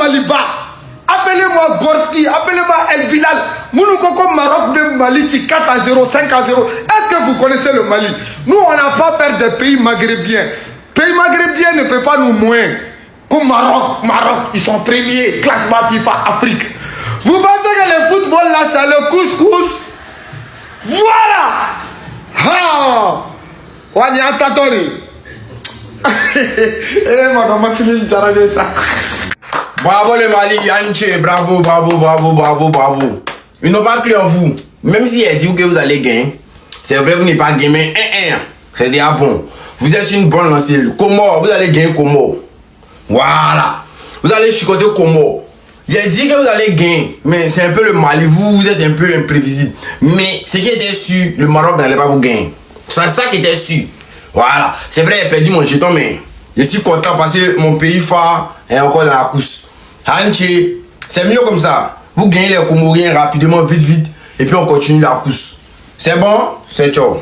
Saliba, appelez-moi Gorski, appelez-moi El Bilal. Mounouko Maroc de Mali, 4-0, 5-0. Est-ce que vous connaissez le Mali? Nous, on n'a pas peur des pays maghrébiens. Pays maghrébiens ne peuvent pas nous moins. Comme Maroc, ils sont premiers, classement FIFA Afrique. Vous pensez que le football là, c'est le couscous? Voilà! Ah! Wanyatatori. Eh, madame, Mathieu, ça. Bravo le Mali, Yanché, bravo. Ils n'ont pas cru en vous. Même si elle dit que vous allez gagner, c'est vrai que vous n'avez pas gagné, mais c'est déjà bon. Vous êtes une bonne lancée. Comment vous allez gagner comment? Voilà. Vous allez chicoter comment? J'ai dit que vous allez gagner, mais c'est un peu le Mali. Vous êtes un peu imprévisible. Mais ce qui était sûr, le Maroc n'allait pas vous gagner. C'est ça qui était sûr. Voilà. C'est vrai, j'ai perdu mon jeton, mais je suis content parce que mon pays phare est encore dans la course. Hanché, c'est mieux comme ça. Vous gagnez les Comoriens rapidement, vite, et puis on continue la course. C'est bon? C'est ciao.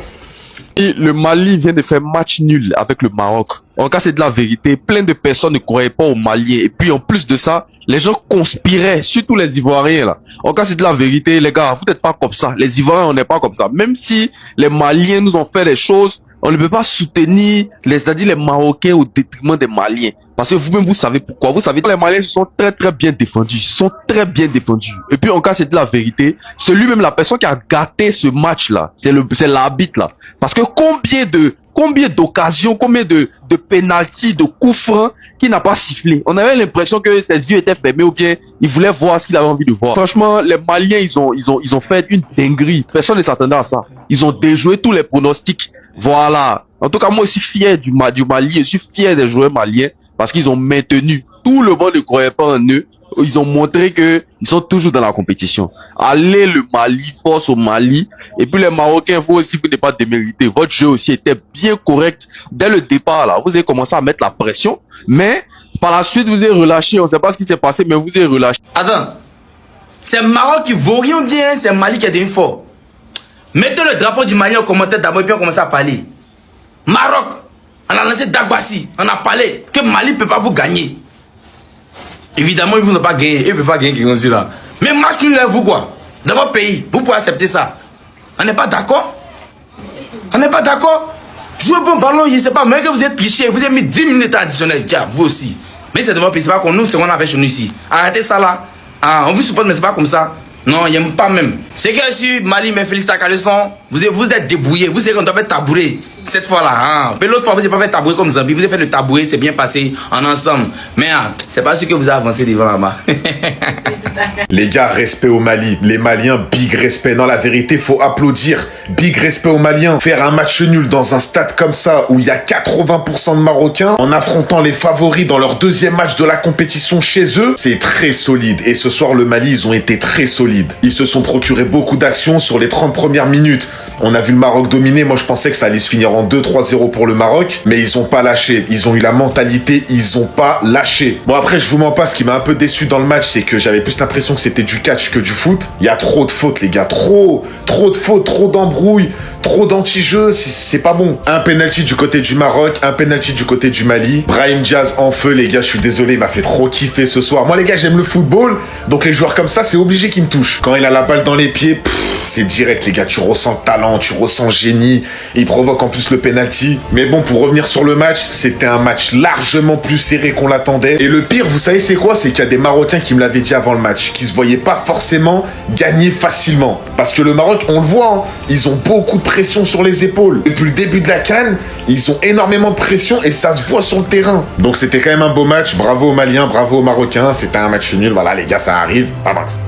Le Mali vient de faire match nul avec le Maroc. En cas, c'est de la vérité. Plein de personnes ne croyaient pas aux Maliens. Et puis, en plus de ça, les gens conspiraient, surtout les Ivoiriens, là. En cas, c'est de la vérité, les gars. Vous n'êtes pas comme ça. Les Ivoiriens, on n'est pas comme ça. Même si les Maliens nous ont fait des choses, on ne peut pas soutenir, c'est-à-dire les Marocains au détriment des Maliens. Parce que vous-même, vous savez pourquoi. Vous savez que les Maliens sont très bien défendus. Ils sont très bien défendus. Et puis, en cas, c'est de la vérité. Celui-même, la personne qui a gâté ce match-là, c'est l'arbitre, là. Parce que combien d'occasions, combien de pénaltys, de coups francs qui n'a pas sifflé. On avait l'impression que ses yeux étaient fermés ou bien il voulait voir ce qu'il avait envie de voir. Franchement, les Maliens, ils ont fait une dinguerie. Personne ne s'attendait à ça. Ils ont déjoué tous les pronostics. Voilà. En tout cas, moi aussi fier du Mali. Je suis fier des joueurs maliens parce qu'ils ont maintenu. Tout le monde ne croyait pas en eux. Ils ont montré que ils sont toujours dans la compétition. Allez le Mali, force au Mali. Et puis les Marocains, vous aussi, vous n'êtes pas démérité. Votre jeu aussi était bien correct dès le départ là. Vous avez commencé à mettre la pression, mais par la suite vous avez relâché. On ne sait pas ce qui s'est passé, mais vous avez relâché. Attends, c'est Maroc qui vaut rien bien, c'est Mali qui est devenu fort. Mettez le drapeau du Mali en commentaire d'abord et puis on commence à parler. Maroc, on a lancé Dagbassi, on a parlé que Mali ne peut pas vous gagner. Évidemment, ils ne vont pas gagner. Ils ne peuvent pas gagner comme celui-là. Mais match nul, vous quoi? Dans votre pays, vous pouvez accepter ça. On n'est pas d'accord? On n'est pas d'accord? Jouez bon ballon, je ne sais pas, mais que vous êtes triché, vous avez mis 10 minutes additionnelles. Vous aussi. Mais c'est de votre pays, c'est pas comme nous, c'est ce qu'on a fait chez nous ici. Arrêtez ça là. Ah, on vous supporte, mais c'est pas comme ça. Non, il n'aime pas même. C'est que si Mali me félicite à Caleçon, vous êtes débrouillé. Vous savez qu'on doit faire tabourer cette fois-là. Hein. Mais l'autre fois, vous n'avez pas fait tabourer comme Zambie. Vous avez fait le tabourer, c'est bien passé en ensemble. Mais c'est pas sûr que vous avez avancé devant là-bas. Les gars, respect au Mali. Les Maliens, big respect. Non, la vérité, faut applaudir. Big respect aux Maliens. Faire un match nul dans un stade comme ça, où il y a 80% de Marocains, en affrontant les favoris dans leur deuxième match de la compétition chez eux, c'est très solide. Et ce soir, le Mali, ils ont été très solides. Ils se sont procuré beaucoup d'actions sur les 30 premières minutes. On a vu le Maroc dominer. Moi, je pensais que ça allait se finir en 2-3-0 pour le Maroc. Mais ils ont pas lâché. Ils ont eu la mentalité. Ils ont pas lâché. Bon, après, je vous mens pas. Ce qui m'a un peu déçu dans le match, c'est que j'avais plus l'impression que c'était du catch que du foot. Il y a trop de fautes, les gars. Trop de fautes, trop d'embrouilles, trop d'anti-jeux. C'est pas bon. Un penalty du côté du Maroc, un penalty du côté du Mali. Brahim Diaz en feu, les gars. Je suis désolé. Il m'a fait trop kiffer ce soir. Moi, les gars, j'aime le football. Donc, les joueurs comme ça, c'est obligé qu'ils me touchent. Quand il a la balle dans les pieds, c'est direct, les gars. Tu ressens talent, tu ressens génie. Il provoque en plus le penalty. Mais bon, pour revenir sur le match, c'était un match largement plus serré qu'on l'attendait. Et le pire, vous savez c'est quoi? C'est qu'il y a des Marocains qui me l'avaient dit avant le match, qui se voyaient pas forcément gagner facilement. Parce que le Maroc, on le voit, hein, ils ont beaucoup de pression sur les épaules. Depuis le début de la CAN, ils ont énormément de pression et ça se voit sur le terrain. Donc c'était quand même un beau match. Bravo aux Maliens, bravo aux Marocains. C'était un match nul. Voilà, les gars, ça arrive. Pas max.